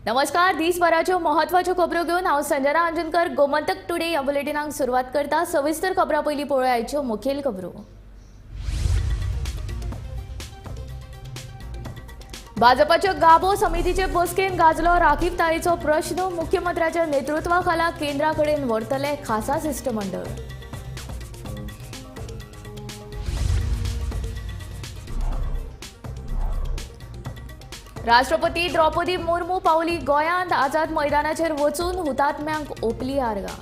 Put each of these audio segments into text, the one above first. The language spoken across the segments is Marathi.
नमस्कार, दिसभराच्यो महत्वाच्यो खबरो घेऊन हांव संजना अंजनकर गोमंतक टुडे ह्या बुलेटिनाक सुरवात करता। सविस्तर खबरां पयलीं पळोवया आयच्यो मुखेल खबरो। भाजपाच्या गाभो समितीचे बसकेन गाजलो राखीवतायेचो प्रश्न। मुख्यमंत्र्याच्या नेतृत्वाखाला केंद्राकडेन व्हरतले खासा शिष्टमंडळ। राष्ट्रपती द्रौपदी मुर्मू पावली गोंयांत। आझाद मैदानाचेर वचून हुतात्म्यांक ओपली आर्गां।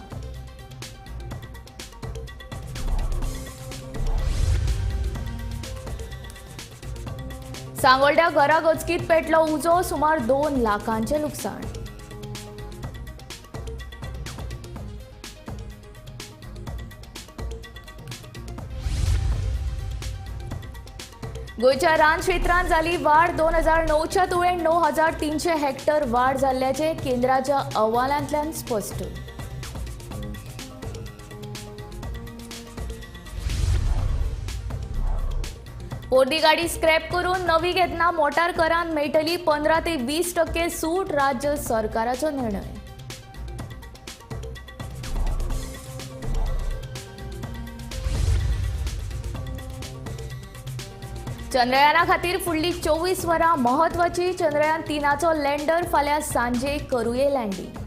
सांगोळड्या घरा गचकीत पेटलो उजो, सुमार 2 लाखांचे लुकसाण। गोंयच्या रान क्षेत्रांत जाली वाड। 2009च्या तुळेन 9300 हेक्टर वाड जाल्ल्याचे केंद्राच्या अहवालांतल्यान स्पश्ट। पोरणी गाडी स्क्रॅप करून नवी घेतना मोटार करांत मेळटली 15 ते 20% सूट। राज्य सरकाराचो निर्णय। चंद्रयाना खातीर फुडली 24 वरां महत्वाची। चंद्रयान 3चो लँडर फाल्यां सांजे करूये लँडिंग।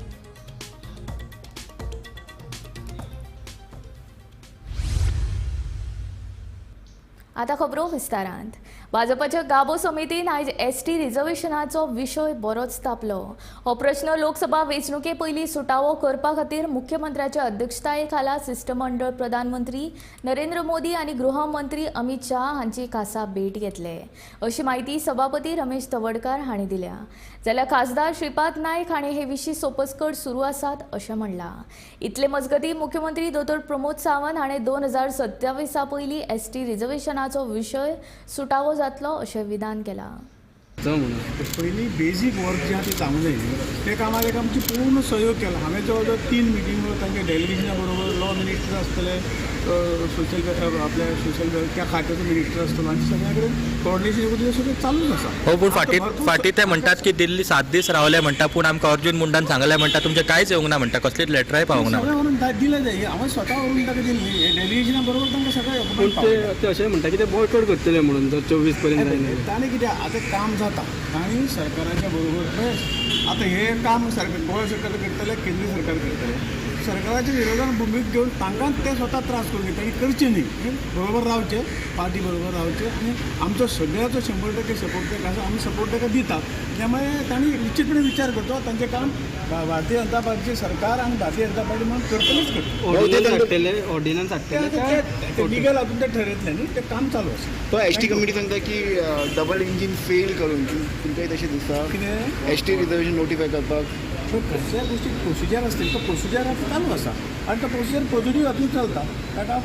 आता खबरो विस्तारांत। भाजपाच्या गाभो समितीन आयज एसटी रिझर्वेशनाचो विशय बरोच तापलो। हो प्रश्न लोकसभा वेंचणुके पयलीं सुटावो करपा खातीर मुख्यमंत्र्याच्या अध्यक्षताये खाला शिष्टमंडळ प्रधानमंत्री नरेंद्र मोदी आनी गृहमंत्री अमित शाह हांची खासा भेट घेतले, अशी माहिती सभापती रमेश तवडकार हांणी दिल्या। जाल्यार खासदार श्रीपाद नायक हांणी हे विशीं सोपस्कड सुरू आसात अशें म्हणलां। इतले मजगतीं मुख्यमंत्री दोतोर प्रमोद सावंत हांणी 2027 पयलीं एसटी रिझर्वेशनाचो विशय सुटावो जातलो अशें विधान केलां। पहिली बेजीक वर्क जे आसा जावंक जाय ते कामाक एक आमची पूर्ण सहयोग केला। हांवें जवळ जवळ 3 मिटींगो तांच्या डेलिगेशना बरोबर लॉ मिनिस्टर आसतले, आपल्या सोशल त्या खात्याचो मिनिस्टर आसतलो आनी सगळ्या कडेन कोऑर्डिनेशन करून सगळें चालूच आसा। हो, पूण फाटीं ते म्हणटात की दिल्ली 7 दीस रावले म्हणटा, पूण आमकां अर्जुन मुंडान सांगलें म्हणटा तुमचें कांयच येवंक ना म्हणटा, कसलीच लेटराय पावूंक ना। सगळें व्हरून दिलें जाय। हांवें स्वता व्हरून ताका दिल्ली डेलिगेशना बरोबर तांकां सगळें ते अशें म्हणटा की ते बॉयकॉट करतले म्हणून जर 24 पर्यंत जायना। ताणें कितें आतां काम जाता तांणी सरकाराच्या बरोबर आतां हें काम गोंय सरकार करतले, केंद्र सरकार करतले। सरकाराच्या विरोधात भूमिका घेवन तांकां ते स्वता त्रास करून घेता आनी करचे न्ही, बरोबर रावचे, पार्टी बरोबर रावचे आनी आमचो सगळ्याचो 100% सपोर्ट ताका आसा, आमी सपोर्ट ताका दितात। त्यामुळे तांणी निश्चितपणे विचार करचो, तांचें काम भारतीय जनता पार्टीचे सरकार आनी भारतीय जनता पार्टी म्हणून करतलीच करतली। ऑर्डिनन्स हाडटले लिगल हातून ते ठरयतले न्ही, ते काम चालू आसा। तो एसटी कमिटी सांगता की डबल इंजिन फेल करून तुमकांय तशें दिसता कितें एसटी रिजर्वेशन नोटिफाय करपाक कसल्या गोष्टी प्रोसिजर असतील तो प्रोसिजर आता चालू असा आणि तो प्रोसिजर पॉझिटिव्ह हातून चलता। ताका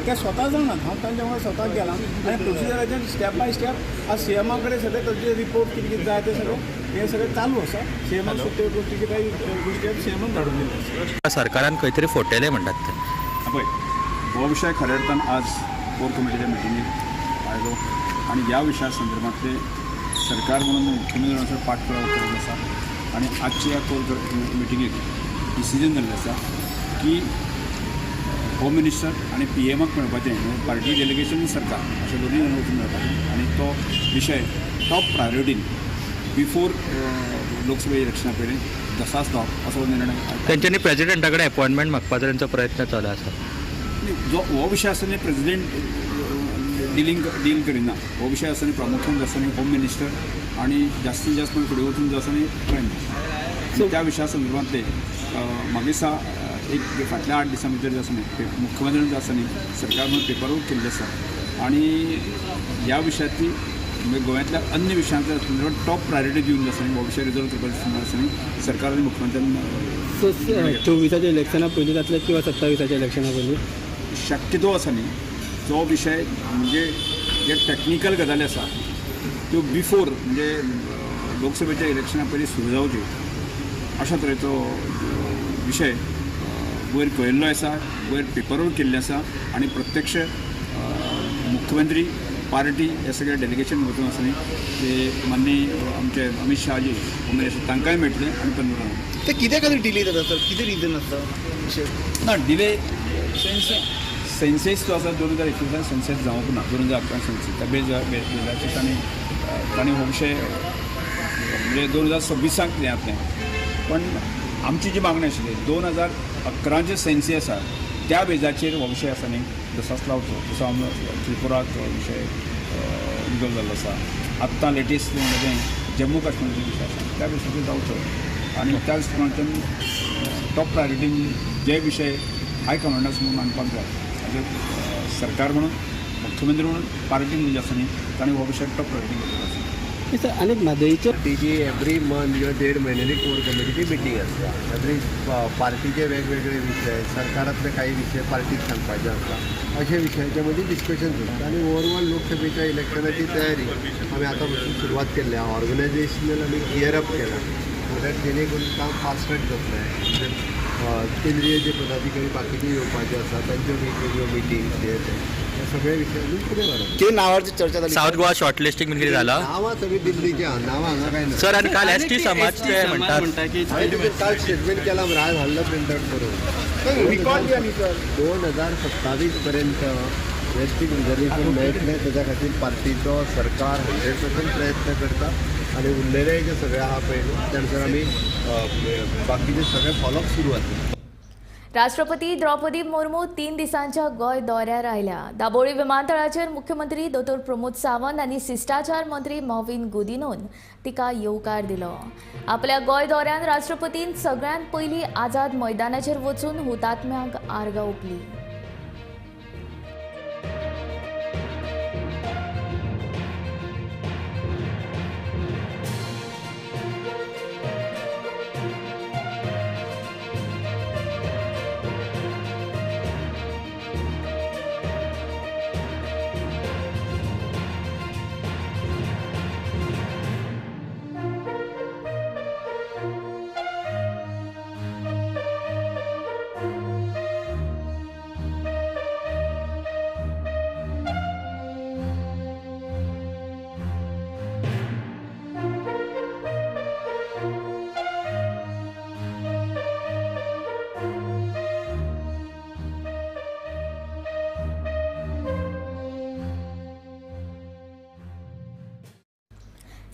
ते स्वता जाणात, हांव तांच्या वांगडा स्वता गेलां आनी प्रोसिजराचेर स्टेप बाय स्टेप आज सीएमा कडेन सगळे तांचे रिपोर्ट कितें कितें जाय ते सगळें हे सगळें चालू आसा। सीएमाक सुट्टे गोष्टीचे काही गोष्टी सीएमान धाडून दिल्यो। सरकारान खंय तरी फोटेले म्हणटात ते। पळय, हो विशय खरें अर्थान आज कोर कमिटीच्या मिटिंगेक आयलो आनी ह्या विशया संदर्भांतले सरकार म्हणून मुख्यमंत्र्यांचो पाठपुरावो करून आसा आनी आजच्या ह्या कोर मिटिंगेक डिसिजन जाल्लें आसा की होम मिनिस्टर आनी PM मेळपाचें, पार्टी डेलिगेशन आनी सरकार अशें दोनूय जाण वचून मेळपाचें आनी तो विशय टॉप प्रायोरिटीन बिफोर लोकसभा इलेक्शना पयलीं दसाच जावप असो निर्णय तेंच्यांनी प्रेजिडेंटा कडेन अपॉयंटमेंट मागपाचो तेंचो प्रयत्न चालू आसा। जो हो विशय आसा न्ही प्रेजिडेंट डील करिना, हो विशय आसा न्ही प्रामुख्यान जो आसा न्ही होम मिनिस्टर आनी जास्तीत जास्त फुडें वचून जो आसा न्ही प्रायम मिनिस्टर त्या विशया संदर्भांतले म्हाका दिसता एक फाटल्या 8 दिसां भितर जो आसा न्ही मुख्यमंत्र्यान जो आसा न्ही सरकार म्हणून पेपर वर्क केल्लें आसा आनी ह्या विशयांतली म्हणजे गोंयांतल्या अन्य विशयांच्या संदर्भांत टॉप प्रायोरिटी दिवन जो आसा न्ही हो विशय रिजॉल्व करपाचो संदर्भ आसा न्ही सरकार आनी मुख्यमंत्र्यान 24च्या इलेक्शना पयलीं जातले किंवा 27च्या इलेक्शना पयलीं शक्यतो आसा न्ही जो विशय म्हणजे जे टॅक्निकल गजाली आसा त्यो बिफोर म्हणजे लोकसभेच्या इलेक्शना पयलीं सुरू जावच्यो अशा तरेचो विशय वयर कळिल्लो आसा, वयर पेपर वर्क केल्लें आसा आनी प्रत्यक्ष मुख्यमंत्री पार्टी हे सगळे डेलिगेशन वचून आसली ते माननीय आमचे अमित शहाजी होम मिनिस्टर तांकांय मेळटले आनी पंतप्रधान ते कित्या खातीर डिले जाता सर कितें रिजन आसता ना डिले सेन्सेस जो आसा 2021 सेन्सेस जावंक ना 2011 सेन्सेस त्या बेजाचेर तांणी हो विशय म्हणजे 2026 हें जातलें पण आमची जी मागणी आशिल्ली 2011 सेन्सी आसा त्या बेजाचेर हो विशय आसा न्ही तसाच लावचो जसो त्रिपुराक विशय रिजॉल्व जाल्लो आसा आत्तां लेटेस्ट जम्मू काश्मीरचो विशय आसा त्या बेजाचेर जावचो आनी त्याच प्रमाणे टॉप प्रायोरिटीन जे विशय हाय कमांडासमोर मांडपाक जाय हाजेर सरकार म्हणून मुख्यमंत्री म्हणून पार्टीन जे आसा न्ही ताणें हो विशय टॉप प्रायोरिटीन घेतलो आसा सर आनीक म्हादईचे पार्टीची एवरी मंथ किंवा 1.5 महिन्यानी कोर कमिटीची मिटींग असता एवरी पार्टीचे वेगवेगळे विषय सरकारातले काही विषय पार्टीक सांगपाचे आसता अशा विशयाच्या मध्ये डिस्कशन जाता आणि ओवरऑल लोकसभेच्या इलेक्शनाची तयारी आम्ही आतापासून सुरुवात केली आहे ऑर्गनायझेशनल आम्ही गिअर अप केला सो दॅट जेणेकरून काम फास्ट ट्रॅक जातलें केंद्रीय जे पदाधिकारी बाकीचे येवपाचे आसा तांच्यो वेगवेगळ्यो मिटींग हे सगळे विशयांनी फुडें व्हरप कितें नांवाची चर्चा जाली साऊथ गोवा शॉर्टलिस्टिंग कितें जालां नांवां सगळी दिल्लीची आहा नांवां हांगा काय ना सर आणि काल एसटी समाज ते म्हणतात की हांवें तुजें काल स्टेटमेंट केला आज हाडलं प्रिंट आउट करून रिकॉर्ड द्या न्ही सर 2027 पर्यंत वैयक्तिक रिजर्वेशन मेळटलें तेच्या खातीर पार्टीचो सरकार 100% प्रयत्न करता आणि उरलेले जे सगळे आहा पळय त्यानुसार आमी बाकीचे सगळे फॉलोअप सुरू आसा राष्ट्रपती द्रौपदी मुर्मू 3 दिसांच्या गोंय दौऱ्यार आयल्या दाबोळी विमानतळाचेर मुख्यमंत्री दोतोर प्रमोद सावंत आनी शिश्टाचार मंत्री मॉविन गुदिनोन तिका येवकार दिलो आपल्या गोंय दौऱ्यान राष्ट्रपतीन सगळ्यांत पयलीं आझाद मैदानाचेर वचून हुतात्म्यांक आर्गां ओंपली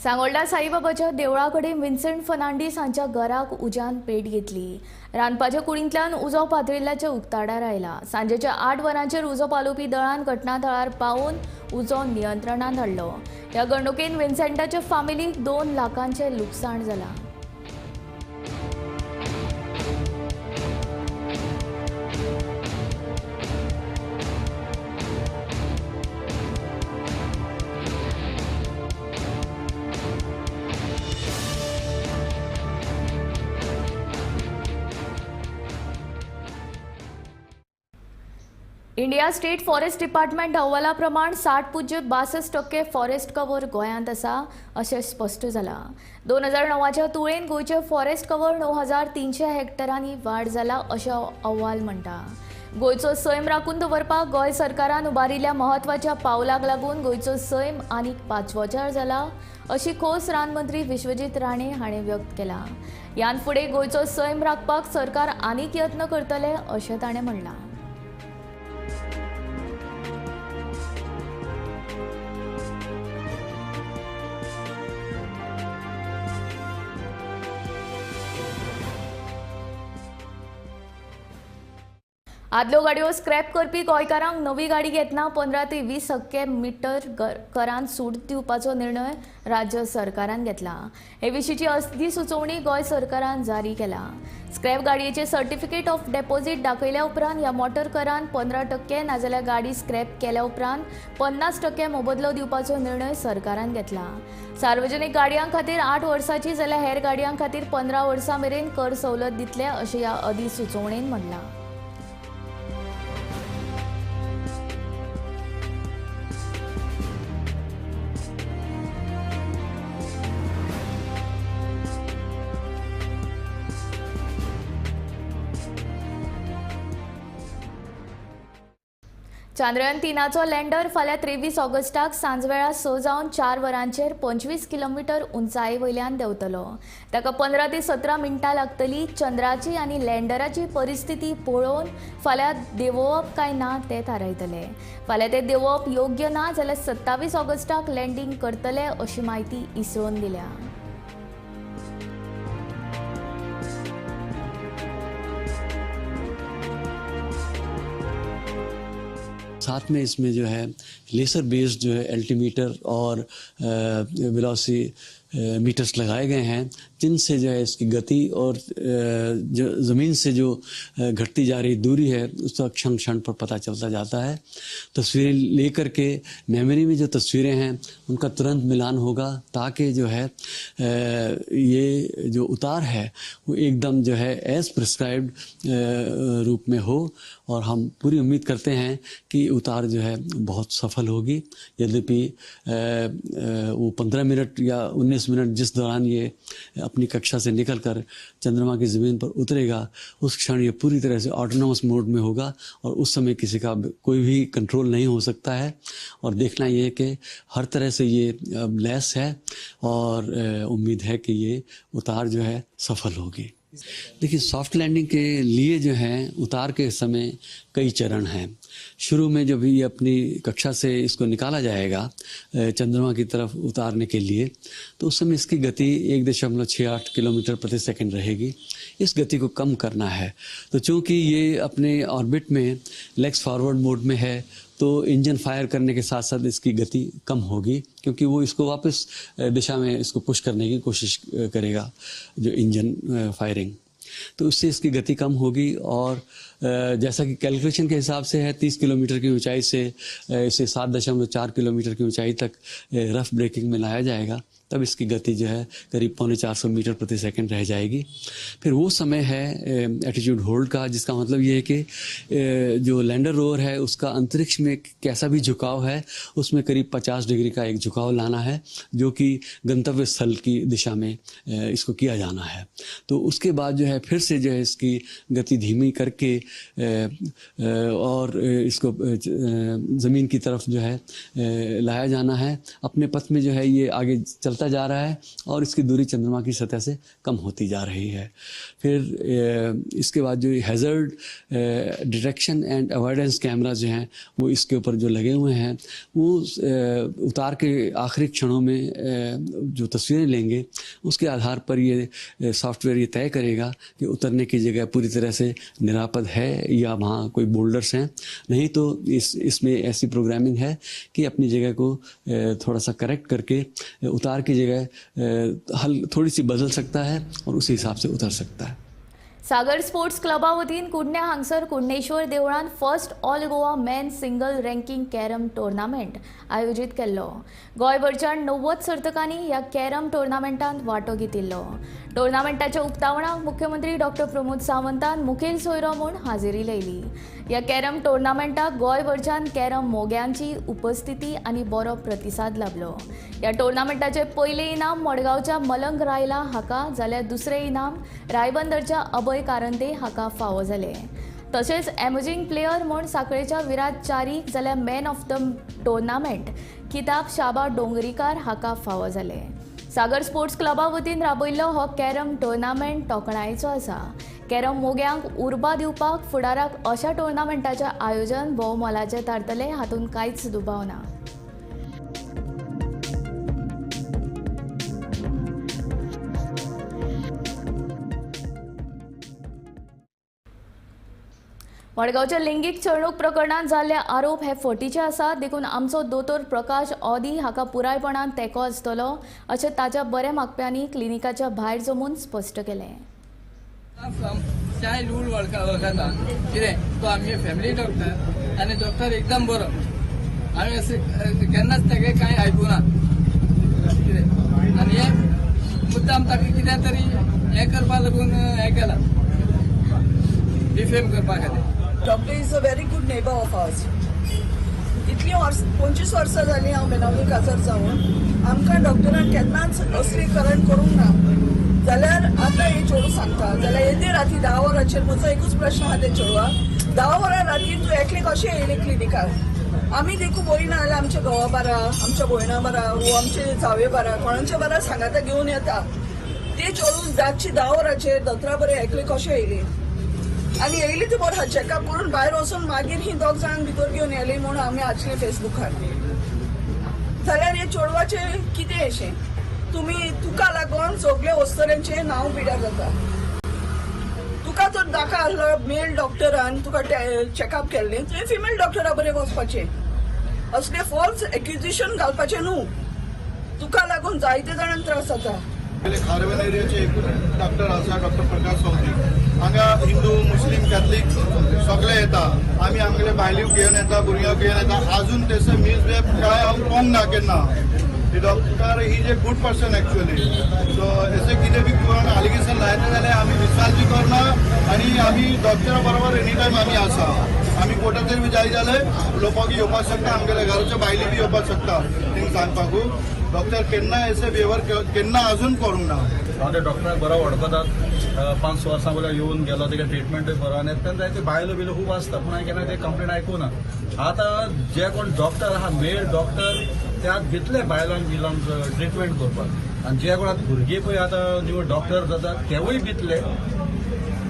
सांगोळडा साईबाबाच्या देवळा कडेन विन्सेंट फर्नांडीस हांच्या घराक उज्यान पेट घेतली रांदपाच्या कुडींतल्यान उजो पातळिल्ल्याच्या उक्ताडार आयला सांजेच्या 8 वरांचेर उजो पालोवपी दळान घटनाथळार पावून उजो नियंत्रणांत हाडलो ह्या घडणुकेन विन्सेंटाच्या फामिलीक 2 लाखांचें लुकसाण जालां इंडिया स्टेट फॉरेस्ट डिपार्टमेंट अहवाला प्रमाण 60.62% फॉरेस्ट कव्हर गोंयांत आसा अशें स्पश्ट जालां 2009च्या तुळेन गोंयचें फॉरेस्ट कव्हर 9300 हेक्टरांनी वाड जाला अशें अहवाल म्हणटा गोंयचो सैम राखून दवरपाक गोंय सरकारान उबारिल्ल्या म्हत्वाच्या पावलाक लागून गोंयचो सैम आनीक पांचवोचार जाला अशी खोस रानमंत्री विश्वजीत राणे हाणें व्यक्त केला ह्यान फुडें गोंयचो सैम राखपाक सरकार आनीक यत्न करतले अशें ताणें म्हणलां आदल्यो गाडयो स्क्रॅप करपी गोंयकारांक नवी गाडी घेतना 15 ते 20% मिटर करांत सूट दिवपाचो निर्णय राज्य सरकारान घेतला हे विशींची अधिसुचोवणी गोंय सरकारान जारी केला स्क्रॅप गाडयेचे सर्टिफिकेट ऑफ डेपॉझिट दाखयल्या उपरांत ह्या मोटर करांत 15% नाजाल्यार गाडी स्क्रॅप केल्या उपरांत 50% मोबदलो दिवपाचो निर्णय सरकारान घेतला सार्वजनीक गाडयां खातीर 8 वर्सांची जाल्यार हेर गाडयां खातीर 15 वर्सां मेरेन कर सवलत दितले अशें ह्या अधिसुचोवणेन म्हणलां चांद्रयान 3चो लँडर फाल्यां 23 ऑगस्टाक सांजवेळा 6 जावन 4 वरांचेर 25 किलोमीटर उंचाये वयल्यान देंवतलो. ताका 15 ते 17 मिनटां लागतली. चंद्राची आनी लँडराची परिस्थिती पळोवन फाल्यां देंवोवप काय ना ते थारायतले. फाल्यां ते देंवोवप योग्य ना जाल्यार 27 ऑगस्टाक लँडींग करतले अशी माहिती इस्रोन दिल्या. साथ में इसमें जो है लेसर बेस्ड जो है एल्टीमीटर और वेलोसिटी मीटर्स लगाए गए हैं, जिनसे जो है इसकी गति और जो ज़मीन से जो घटती जा रही दूरी है उसका क्षण क्षण पर पता चलता जाता है. तस्वीरें लेकर के मेमोरी में जो तस्वीरें हैं उनका तुरंत मिलान होगा, ताकि जो है ये जो उतार है वो एकदम जो है एज प्रिस्क्राइब्ड रूप में हो. और हम पूरी उम्मीद करते हैं कि उतार जो है बहुत सफल होगी. यद्यपि वो 15 मिनट या 19 मिनट जिस दौरान ये अपनी कक्षा से निकलकर चंद्रमा की ज़मीन पर उतरेगा, उस क्षण ये पूरी तरह से ऑटोनोमस मोड में होगा और उस समय किसी का कोई भी कंट्रोल नहीं हो सकता है. और देखना ये है कि हर तरह से ये लैस है और उम्मीद है कि ये उतार जो है सफल होगी. देखिए, सॉफ्ट लैंडिंग के लिए जो है उतार के समय कई चरण हैं. शुरू में जब ये अपनी कक्षा से इसको निकाला जाएगा चंद्रमा की तरफ उतारने के लिए, तो उस समय इसकी गति 1.68 किलोमीटर प्रति सेकंड रहेगी. इस गति को कम करना है. तो चूँकि ये अपने ऑर्बिट में लेग्स फॉरवर्ड मोड में है, तो इंजन फायर करने के साथ साथ इसकी गति कम होगी, क्योंकि वो इसको वापस दिशा में इसको पुश करने की कोशिश करेगा जो इंजन फायरिंग. तो उससे इसकी गति कम होगी. और जैसा कि कैलकुलेशन के हिसाब से है 30 किलोमीटर की ऊंचाई से इसे 7.4 किलोमीटर की ऊंचाई तक रफ ब्रेकिंग में लाया जाएगा, तब इसकी गति जो है करीब 450 मीटर प्रति सेकंड रह जाएगी. फिर वो समय है एटीट्यूड होल्ड का, जिसका मतलब ये है कि जो लैंडर रोवर है उसका अंतरिक्ष में कैसा भी झुकाव है उसमें करीब 50 डिग्री का एक झुकाव लाना है, जो कि गंतव्य स्थल की दिशा में इसको किया जाना है. तो उसके बाद जो है फिर से जो है इसकी गति धीमी करके और इसको ज़मीन की तरफ जो है लाया जाना है. अपने पथ में जो है ये आगे चलता जा रहा है और इसकी दूरी चंद्रमा की सतह से कम होती जा रही है. फिर इसके बाद जो hazard detection end avoidance camera जो हैं वो इसके ऊपर जो लगे हुए हैं, वो उतार के आखिरी क्षणों में जो तस्वीरें लेंगे उसके आधार पर ये सॉफ्टवेयर ये तय करेगा कि उतरने की जगह पूरी तरह से निरापद है या वहाँ कोई बोल्डर्स हैं. नहीं तो इसमें ऐसी प्रोग्रामिंग है कि अपनी जगह को थोड़ा सा करेक्ट करके उतार की जगह हल थोड़ी सी बदल सकता है और उसी हिसाब से उतर सकता है. सागर स्पोर्ट्स क्लबा वतीन कुडण्या हांगसर कुडणेश्वर देवळान first all Goa men single ranking carrom tournament आयोजीत केल्लो. गोंयभरच्यान 90 सर्तकांनी ह्या कॅरम टोर्नामेंटांत वांटो घेतिल्लो. टोर्नामेंटाच्या उक्तावणाक मुख्यमंत्री डॉक्टर प्रमोद सावंतान मुखेल सोयरो म्हूण हाजिरी लायली. ह्या कॅरम टोर्नामेंटाक गोंयभरच्यान कॅरम मोग्यांची उपस्थिती आनी बरो प्रतिसाद लाभलो. ह्या टोर्नामेंटाचे पयले इनाम मडगांवच्या मलंग रायला हाका, जाल्यार दुसरे इनाम रायबंदरच्या अभय कारंदे हाका फावो जाले. तशेंच एमर्जिंग प्लेयर म्हूण सांखळेच्या विराट च्यारीक, जाल्यार मॅन ऑफ द टोर्नामेंट किताब शाबा डोंगरीकार हाका फावो जाले. सागर स्पोर्ट्स क्लबा वतीन राबयल्लो हो कॅरम टोर्नामेंट तोखणायेचो आसा. कॅरम मोग्यांक उर्बा दिवपाक फुडाराक अशा टोर्नामेंटाचें आयोजन भोव मोलाचें थारतलें हातूंत कांयच दुबाव ना. मडगांवच्या लिंगीक छळणूक प्रकरणात जाल्ले आरोप हे फटीचे आसात. देखून आमचो दोतोर प्रकाश ओदी हाका पुरायपणान तेंको आसतलो अशें ताच्या बरे मागप्यांनी क्लिनिकाच्या भायर जमून स्पश्ट केलें. चाय रूल वळखता कितें तो आमगे फॅमिली डॉक्टर आनी डॉक्टर एकदम बरो. हांवें अशें केन्नाच ताका कांय आयकूं ना कितें. आनी हे मुद्दाम ताका कितें तरी हें करपा लागून हें केलां, डिफेम करपा खातीर. Doctor is a very good neighbor of ours. इतली 25 वर्सां जालीं हांव मेनावली काजार जावन आमकां डॉक्टरान केन्नाच असली करंट करूंक ना. जाल्यार आतां हे चेडूं सांगता जाल्यार येदे राती 10 वरांचेर म्हजो एकूच प्रश्न आहा ते चेडवा 10 वरां राती तूं एकले कशें येयले क्लिनिकाक आमी देखून बरी ना जाल्यार आमच्या घोवा बारा आमच्या भयणा बारा वो आमचे जावे बारा कोणाच्या बारा सांगाता घेवन येता ते चेडूं रातची 10 वरांचेर दोतोरा बरें एकले कशें येयले आनी येयली ती बरो चॅकअप करून भायर वचून मागीर ही 2 जाणांक भितर घेवन येयली म्हणून आमी आजले फेसबुकार जाल्यार हे चेडवाचें कितें अशें तुका लागून सगळे वस्तुऱ्यांचे नांव पिड्यार जाता तुका तर नाका आसलो मेल डॉक्टरान तुका चॅकअप केल्लें तुवें फिमेल डॉक्टरा बरें वचपाचें असलें फॉल्स एक्युजेशन घालपाचें न्हू तुका लागून जायते जाणांक त्रास जाता खारवेल एरियाचे एकूच डॉक्टर आसा डॉक्टर प्रकाश चौधरी हांगा हिंदू मुस्लीम कॅथलीक सगळे येता आमी आमगेले बायल्यो घेवन येता भुरग्यांक घेवन येता आजून तेसो मिसबिहेव काय हांव पळोवंक ना केन्ना doctor he is a good person actually so अशें कितें बी करून एलिगेशन लायता जाल्यार आमी विश्वास बी करना आनी आमी डॉक्टरा बरोबर एनी टायम आमी आसा आमी कोर्टाचेर बी जाय जाल्यार उलोवपाक येवपाक शकता आमगेल्या घराच्या बायली बी येवपाक शकता तेंका सांगपाकू डॉक्टर केन्ना अशें बिहेवियर केन्ना अजून करूंक ना हांव त्या डॉक्टराक बरो वळखतात 5 वर्सां वयल्यार येवन गेलो तेका ट्रिटमेंटूय बरो आनी तेन्ना जायते बायलो बिलो खूब आसता पूण हांवें केन्ना ते कंप्लेन आयकूना आतां जे कोण डॉक्टर आहा मेल डॉक्टर त्या भितले बायलांक बिलांक ट्रिटमेंट करपाक आनी जे कोण आतां भुरगीं पळय आतां न्यू डॉक्टर जातात तेवूय भितले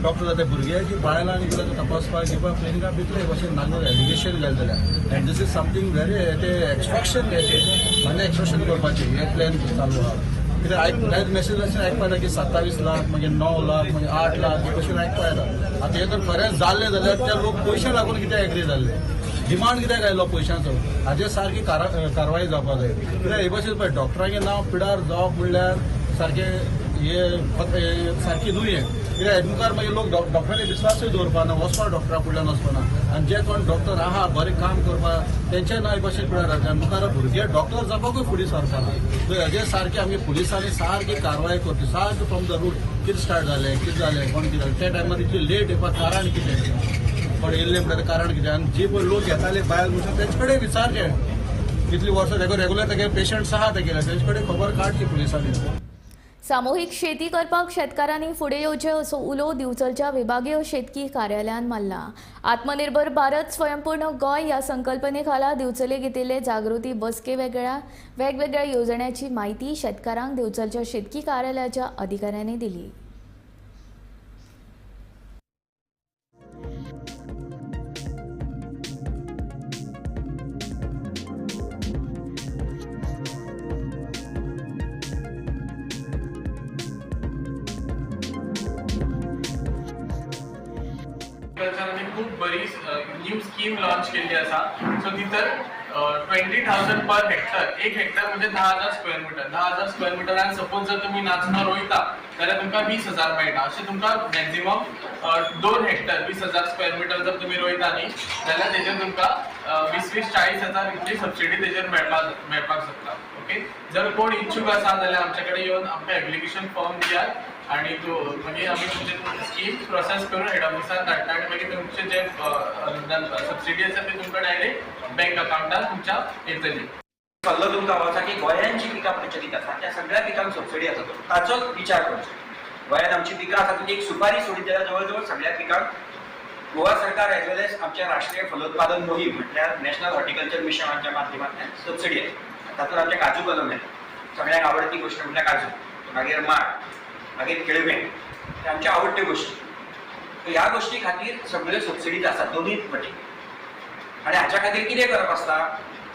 डॉक्टर जाता भुरग्याची बायलांक बिलांक तपासपाक घेवपाक क्लिनिका भितले भशेन नागरीक एलिगेशन घाल जाल्यार and this is something very ते एक्सट्रॅक्शन म्हणजे एक्सट्रॅक्शन करपाचें हे प्लॅन चालू आहा कित्याक लायक मेसेज अशें आयकपा येता की 27 लाख मागीर 9 लाख मागीर 8 लाख हे भशेन आयकपा येता आतां हे तर खरेंच जाल्लें जाल्यार ते लोक पयशे लागून कित्याक एग्री जाल्ले डिमांड कित्याक आयलो पयशांचो हाजेर सारकी कारवाय जावपाक जाय कित्याक हे भशेन पळय डॉक्टरांचें नांव पिडार जावप म्हणल्यार सारकें हे सारकी न्हू हें कित्याक मुखार मागीर लोक डॉक्टरांनी विश्वासूय दवरपाना वचपा डॉक्टरा फुडल्यान वचपाना आनी जे कोण डॉक्टर आहा बरें काम करपाक तेंचे नांव भशेन पिडार जाता आनी मुखार भुरगे डॉक्टर जावपाकूय फुडें सरपाना सो हेजेर सारकी आमगे पुलिसांनी सारकी कारवाय करची सारकें फ्रॉम द रूट कितें स्टार्ट जालें कितें जालें कोण कितें त्या टायमार इतली लेट येवपाक कारण कितें कोण येयल्ले म्हणटा कारण कितें आनी जे पळय लोक येताले बायल म्हणटा तेंचे कडेन विचारचें कितलीं वर्सां रेगुलर तेगे पेशंट्स आहा तेगेले तेंचे कडेन खबर काडची पुलिसांनी सामुहीक शेती करपाक शेतकारांनी फुडें येवचे असो उलो दिवचलच्या विभागीय शेतकी कार्यालयान मारला आत्मनिर्भर भारत स्वयंपूर्ण गोंय ह्या संकल्पने खाला दिवचले घेतिल्ले जागृती बसके वेगवेगळ्या येवजण्यांची म्हायती शेतकारांक दिवचलच्या शेतकी कार्यालयाच्या अधिकाऱ्यांनी दिली खूप बरी न्यू स्कीम लॉन्च केली असा सो भितर 20,000 पर हेक्टर एक हेक्टर म्हणजे 10,000 स्क्वेअर मीटर 10,000 स्क्वेअर मीटर आणि सपोज जर तुम्ही नाचणं रोयता जाल्यार तुमकां 20,000 मेळटा अशें तुमकां मॅक्झिमम 2 हेक्टर 20,000 स्क्वेअर मीटर जर तुम्ही रोयता न्ही जाल्यार तेजेर तुमकां 20-40,000 इतली सबसिडी तेजेर मेळपाक शकता ओके जर कोण इच्छुक आसा जाल्यार आमचे कडेन येवन आमकां एप्लिकेशन फॉर्म दियात आणि तो मागीर आमी तुमचे स्कीम प्रोसेस करून हेड ऑफिसार धाडटा आणि मागीर तुमचे जे सबसिडी आसा ती तुमकां डायरेक्ट बँक अकाउंटार तुमच्या येतली सल्लो तुमकां हो आसा की गोंयांत जी पिकां प्रचलीत आसा त्या सगळ्या पिकांक सबसिडी आसा ताचो विचार करचो गोंयांत आमची पिकां आसा तातूंत एक सुपारी सोडीत जाल्यार जवळ जवळ सगळ्या पिकांक गोवा सरकार एज वेल एज आमच्या राष्ट्रीय फलोत्पादन मोहीम म्हटल्यार नॅशनल हॉर्टिकल्चर मिशनाच्या माध्यमांतल्यान सबसिडी आसा तातूंत आमचे काजू कलम येता सगळ्यांक आवडटी गोष्ट म्हटल्यार काजू मागीर माड मागीर केळमे हे आमचे आवडटे गोष्टी ह्या गोष्टी खातीर सगळ्यो सबसिडीज आसा दोनूय वटेन आनी हाच्या खातीर कितें करप आसता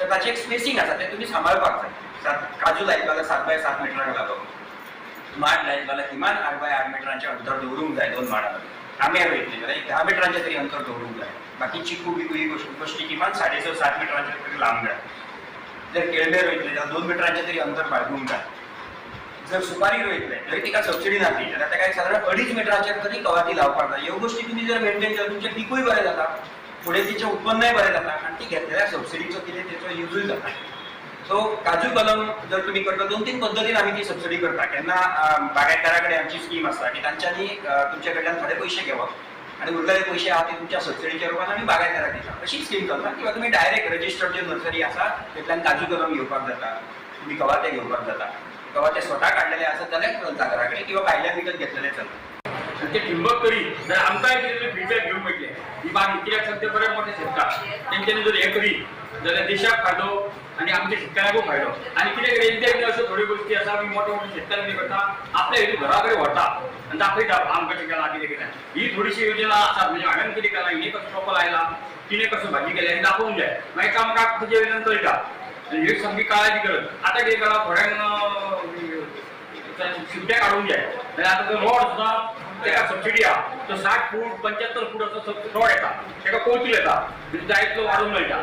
तर ताचें एक स्पेसिंग आसा तें तुमी सांबाळपाक जाय काजू लायत जाल्यार 7 बाय 7 मिटरांक लागप माड लायत जाल्यार किमान 8 बाय 8 मिटरांचें अंतर दवरूंक जाय 2 माडां आंबे रोयतले जाल्यार 10 मिटरांचें तरी अंतर दवरूंक जाय बाकी चिकू बिकू ही गोष्टी किमान 6.5-7 मिटरांचें तरी लांब जाय जर केळमे रोयतले जाल्यार 2 मिटरांचें तरी अंतर बाळगूंक जाय जर सुपारी रोयतले जरी तिका सबसिडी नासली जाल्यार ताका एक सादारण 2.5 मिटरांचेर तरी कवाती लावपाक जाय ह्यो गोष्टी तुमी जर मेंटेन केल्यार तुमचें पिकूय बरें जाता फुडें तिचें उत्पन्नय बरें जाता आनी ती घेतलेल्या सबसिडीचो कितें तेचो यूजूय जाता सो काजू कलम जर तुमी करता 2-3 पद्दतीन आमी ती सबसिडी करता केन्ना बागायतदारा कडेन आमची स्कीम आसता की तांच्यांनी तुमचे कडल्यान थोडे पयशे घेवप आनी उरलेले पयशे आहा ते तुमच्या सबसिडीच्या रुपान आमी बागायतदाराक दिता अशी स्कीम चलता किंवा तुमी डायरेक्ट रजिस्टर्ड जे नर्सरी आसा तेतल्यान काजू कलम घेवपाक जाता तुमी कवाते घेवपाक जाता किंवा ते स्वतः काढलेले असत जाल्यार जागरा कडेन किंवा भायल्यान विकत घेतलेले चलता. ते ठिंबक करी जर आमकांय कितें फिडबॅक घेवंक मेळटले ही बाग कित्याक सद्या बरे मोठे शेतकार तेंच्यांनी जर हे करी जाल्यार देशाक फायदो आनी आमच्या शेतकऱ्यांकूय फायदो. आनी कितें रेंजर अश्यो थोड्यो गोश्टी आसा आमी मोठे मोठे शेतकार कितें करता आपल्या हेतू घरा कडेन व्हरता आनी दाखयता आमकां कशें केलां कितें केलें. ही थोडीशी योजना आसा म्हणजे हांवें कितें केलां हिणें कसो टोपो लायला तिणें कसो भाजी केल्या हें दाखोवंक जाय मागीर आमकां तुजे वयल्यान कळटा. ही सामकी काळाची गरज. आतां कितें केलां थोड्यांक सुट्टे काढूंक जाय जाल्यार आतां तो रोड सुद्दां तेका सबसिडी आहा तो 60 फूट 75 फूट असो रोड येता तेका कोचूल येता म्हणजे जायतलो वाडूंक मेळटा.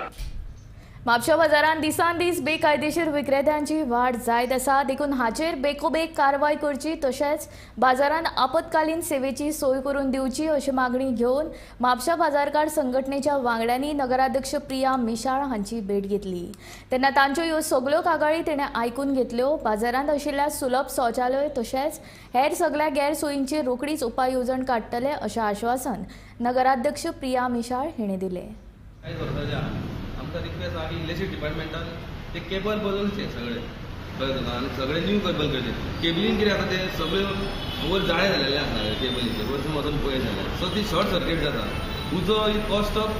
म्हापशा बाजारांत दिसान दीस बेकायदेशीर विक्रेत्यांची वाड जायत आसा. देखून हाचेर बेकोबेग कारवाय करची तशेंच बाजारांत आपतकालीन सेवेची सोय करून दिवची अशी मागणी घेवन म्हापशा बाजारकार संघटनेच्या वांगड्यांनी नगराध्यक्ष प्रिया मिशाळ हांची भेट घेतली. तेन्ना तांच्यो ह्यो सगळ्यो कागाळी तिणें आयकून घेतल्यो. बाजारांत आशिल्ल्या सुलभ शौचालय तशेंच हेर सगळ्या गैरसोयींची रोखडीच उपाय येवजण काडटले अशें आश्वासन नगराध्यक्ष प्रिया मिशाळ हिणें दिलें. आमकां रिक्वेस्ट आहा की इलेक्ट्रिसिटी डिपार्टमेंटान ते केबल बदलचे सगळे कळ्ळें तुका आनी सगळे न्यू केबल करचे. केबलीन कितें जाता ते सगळे वयर जाळे जालेले आसता केबलीचे वयर वचून पळय जाल्यार सो ती शॉर्ट सर्किट जाता. उजो इज कॉस्ट ऑफ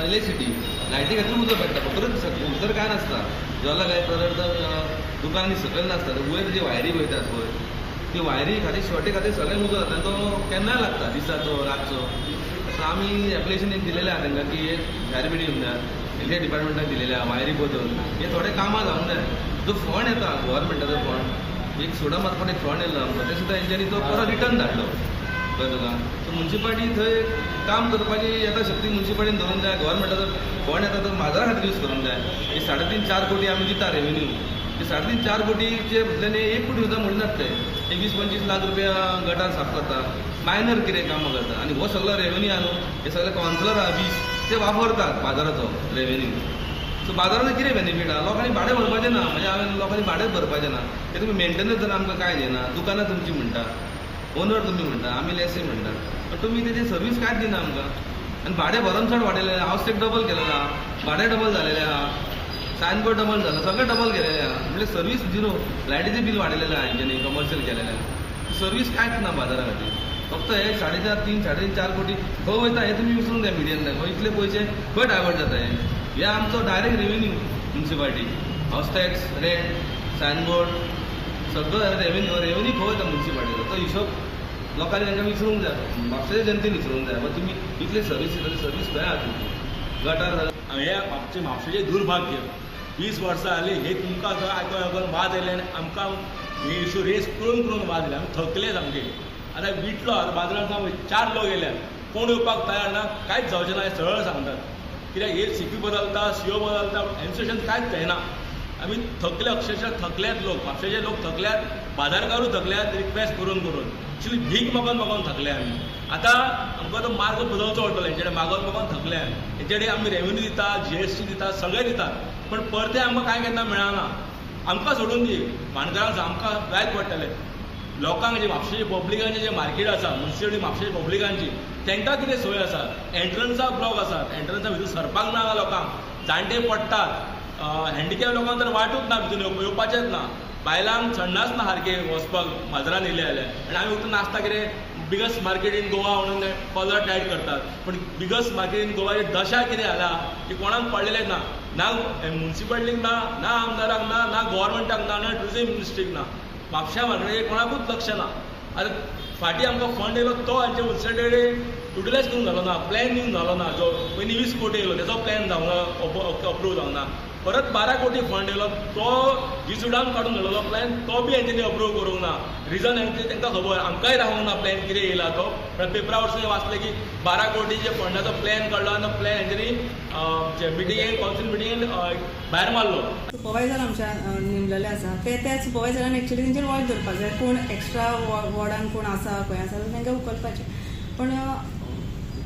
इलेक्ट्रिसिटी लायटी खातीर उजो पेट्टा फकत उतर काय नासता ज्वाला काय तर दुकानांनी सकयल नासता वयर जे वायरी वयतात पळय ती वायरी खातीर शॉर्टे खातीर सगळ्यांक उजो जाता तो केन्नाय लागता दिसाचो रातचो. सो आमी एप्लिकेशन एक दिलेलें आहा तांकां की एक गारबेट येवंक जाय इलेक्ट्रिसिटी डिपार्टमेंटान दिलेले आहा वायरी बदल हे थोडे कामां जावंक जाय. जो फंड येता गव्हर्मेंटाचो फंड एक सोडा मार्फत एक फंड येयलो आमकां ते सुद्दां हेंच्यांनी तो परत रिटर्न धाडलो कळ्ळें तुका. सो म्युन्सिपाल्टी थंय काम करपाची यथाशक्ती म्युन्सिपाल्टीन धरूंक जाय. गव्हर्मेंटाचो फंड येता तो बाजारा खातीर यूज करूंक जाय. हे 3.5-4 कोटी आमी दिता रेव्हेन्यू ते 3.5-4 कोटीचे बदल्यान 1 कोटी सुद्दां म्हणनात ते 20-25 लाख रुपया गटार साफ करता मायनर कितें कामां करता. आनी हो सगळो रेव्हेन्यू आहा न्हू हे सगळे कावन्सिलर आहा 20 ते वापरतात बाजाराचो रेव्हेन्यू. सो बाजाराचो कितें बेनिफीट आहा लोकांनी भाडें भरपाचें ना म्हणजे हांवें लोकांनी भाडेंच भरपाचें ना. ते तुमी मेंटेनन्स जर आमकां कांय दिना दुकानां तुमची म्हणटा ओनर तुमी म्हणटा आमी लेसे म्हणटा पण तुमी तेजी सर्वीस कांयच दिना आमकां. आनी भाडें भरोन चड वाडयलेलें हावस टॅक्स डबल केलेलो आहा भाडें डबल जालेलें आहा सायनबोर्ड डबल झालं सगळें डबल केलेलें आहा म्हणजे सर्वीस झिरो. लायटीचें बील वाडयलेलें आहा हेंच्यांनी कमर्शियल केलेलें सर्वीस कांयच ना बाजारा खातीर. फक्त हे 3.5-4 कोटी खंय वयता हें तुमी विसरूंक जाय मिडियन खंय इतले पयशे खंय डायवर्ट जाता हे आमचो डायरेक्ट रेव्हेन्यू म्युन्सिपाल्टी हावस टॅक्स रेंट सायनबोर्ड सगळो रेव्हेन्यू खंय वयता म्युन्सिपाल्टीचो तो हिशोब लोकांनी तांकां विसरूंक जाय म्हापशेच्या जनतेन विसरूंक जाय. पण तुमी इतले सर्वीस खंय आहा तुमची गटार हे म्हापशेचें दुर्भाग्य 20 वर्सां जालीं हे तुमकां आयकून वाद येयले आनी आमकां हे इश्यू रेस करून वाद येयले आमी थकले सामके. आतां विटलो आतां बाजारांत 4 लोक येयले कोण येवपाक तयार ना कांयच जावचें ना हें सरळ सांगतात. कित्याक हे CP बदलता CO बदलता एडमिनिस्ट्रेशन कांयच जायना. आमी थकले अक्षरशः थकल्यात लोक म्हापशेचे लोक थकल्यात बाजारकारूय थकल्यात रिक्वेस्ट करून एक्चुअली भीक मागून थकले आमी. आतां आमकां तो मार्ग बदलचो पडटलो हेंचे कडेन मागून थकले हेंचे कडेन आमी रेव्हेन्यू दिता GST दिता सगळें दितात पण परते आमकां कांय केन्ना मेळना. आमकां सोडून दी माणकारांक आमकां जायच पडटलें. लोकांक जे म्हापशेचे पब्लिकांचे जे मार्केट आसा म्युन्सिपाल्टी म्हापशेचे पब्लिकांची तांकां कितें सोय आसा एंट्रन्सा ब्लॉक आसात एंट्रन्सा भितर सरपाक ना लोकांक जाणटे पडटात हँडिकॅप लोकांक तर वाटूच ना भितर येवपाचेंच ना. बायलांक चडनाच ना सारके वचपाक बाजारान येयले जाल्यार आनी आमी फक्त नासता कितें बिगस्ट मार्केट इन गोवा म्हणून कॉलर टायट करतात पण बिगस्ट मार्केट इन गोवाची दशा कितें जाला ती कोणाक पडलेलें ना म्युन्सिपाल्टीक ना आमदाराक ना गव्हर्मेंटाक ना टुरिझम मिनिस्ट्रीक ना म्हापशा मार्केट कोणाकूच लक्ष ना. आतां फाटीं आमकां फंड येयलो तो हांचे मुन्सिपाल्टी युटिलायज करूंक जालो ना प्लॅन दिवंक जालो ना जो पयलीं 20 कोटी येयलो तेजो प्लॅन जावंक ना अप्रूव जावंक ना. परत 12 कोटी फंड येयलो तो जिसुडान काडून दवरलो प्लॅन तो बी हेंच्यांनी अप्रूव करूंक ना. रिजन तांकां खबर आमकांय रावूंक ना प्लॅन कितें येयला तो पण पेपरा वरसून वाचलें की 12 कोटीचे फंडाचो प्लॅन काडलो आनी तो प्लॅन हेंच्यांनी मिटिंगेन कावन्सील मिटिंगेन भायर मारलो. सुपरवायझर आमच्या नेमलेले आसा त्या सुपरवायझरान एक्चुअली तेंचेर वॉच धरपाक जाय कोण एक्स्ट्रा वॉर्डान कोण आसा खंय आसा तांकां उखलपाचें पण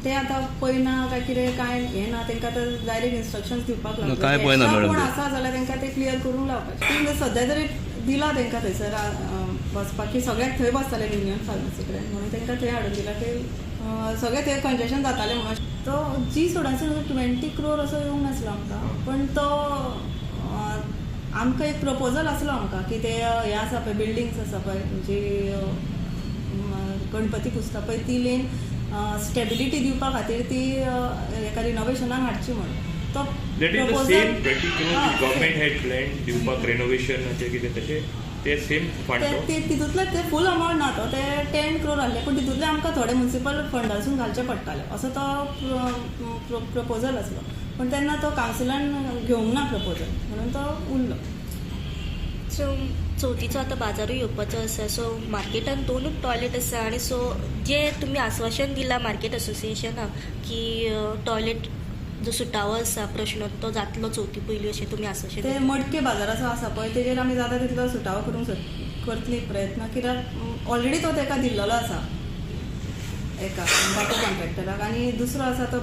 ते आतां पळयना काय कितें कांय हें ना तांकां आतां डायरेक्ट इन्स्ट्रक्शन्स दिवपाक लागता कोण आसा जाल्यार तांकां ते क्लियर करूंक लावपाचें. सद्या तरी दिला तांकां थंयसर बसपाक की सगळ्याक थंय बसताले युनियन फार्मसी कडेन म्हणून तांकां थंय हाडून दिला ते सगळें थंय कन्सेशन जातालें म्हणून. तो जी सोडासून 20 crore असो येवंक नासलो आमकां पण तो आमकां एक प्रपोजल आसलो आमकां की ते हे आसा पळय बिल्डिंग्स आसा पळय जी गणपती पुजता पळय ती लेन स्टेबिलिटी दिवपा खातीर ती एका रिनोवेशनाक हाडची म्हणून तो गव्हर्मेंट हॅड प्लॅन दिवपाक रेनोवेशन अशें कितें तशें ते सेम फंड तितूंतले ते फूल अमावंट ना तो ते 10 crore आहले पूण तितूंतले आमकां थोडे म्युनिसिपल फंडासून घालचे पडटाले असो तो प्रपोजल आसलो पण तेन्ना तो कावन्सिलान घेवंक ना प्रपोजल म्हणून तो उरलो. सो चवथीचो आतां बाजारूय येवपाचो आसा सो मार्केटान 2 टॉयलेट आसा आनी सो जे तुमी आश्वासन दिलां मार्केट असोसिएशनाक की टॉयलेट जो सुटावो आसा प्रश्न तो जातलो चवथी पयलीं अशें तुमी आश्वासन ते मडके बाजाराचो आसा पळय तेजेर आमी जाता तितलो सुटावो करूंक करतली प्रयत्न कित्याक ऑलरेडी तो ताका दिल्लो आसा एका बापू कॉन्ट्रॅक्टराक आनी दुसरो आसा तो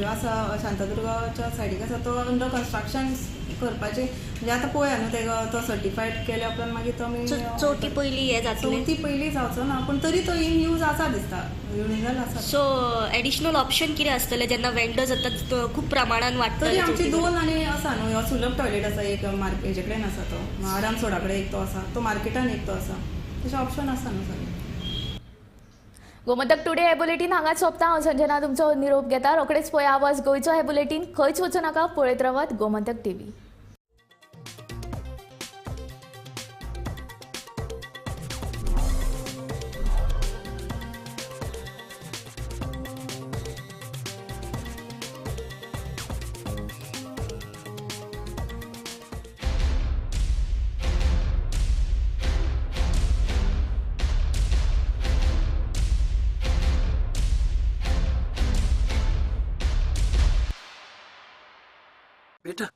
आसा शांतादुर्गाच्या सायडीक आसा तो अंडर कन्स्ट्रक्शन करपाचें म्हणजे आतां पळोवया न्हू तेका तो सर्टिफायड केल्या उपरांत मागीर तो आमी चवथी पयलीं हें जातलें चवथी पयलीं जावचो ना पूण तरी तो इन यूज आसा दिसता युनिजल आसा. सो एडिशनल ऑप्शन कितें आसतलें जेन्ना वेंडर्स आतां खूब प्रमाणान वाडटले तरी आमची 2 आनी आसा न्हू हो सुलभ टॉयलेट आसा एक हेजे कडेन आसा तो आराम सोडा कडेन एक तो आसा तो मार्केटान एक तो आसा तशें ऑप्शन आसा न्हू सगळें. गोमंतक टुडे हे बुलेटीन हांगाच सोंपता. हांव संजना तुमचो निरोप घेता. रोखडेच पळय आवाज गोंयचो हे बुलेटीन खंयच वचूं नाका. पळयत रावात गोमंतक टीव्ही. बेटा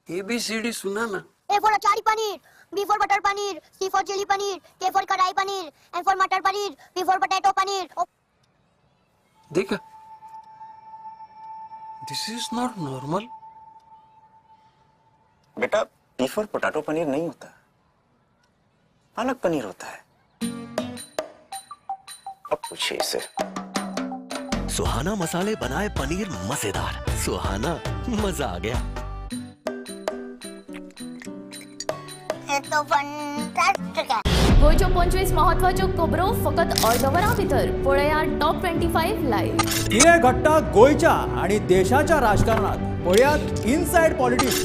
ABCD सुना ना. A for achari paneer, B for butter paneer, C for chili paneer, K for kadai paneer, M for matar paneer, P for potato paneer. देखा, this is not normal. बेटा P for potato पनीर नहीं होता, पालक पनीर होता है. अब पूछिए इसे. सुहाना मसाले बनाए पनीर मजेदार. सुहाना, मजा आ गया. तो फंटास्टिक आहे. गोंयच्यो 25 महत्वाच्यो खबरो फकत अर्दवरा भितर. पळया टॉप 25 लायव्ह. कितें घडटा गोंयच्या आनी देशाच्या राजकारणात पळयात इनसायड पॉलिटिक्स.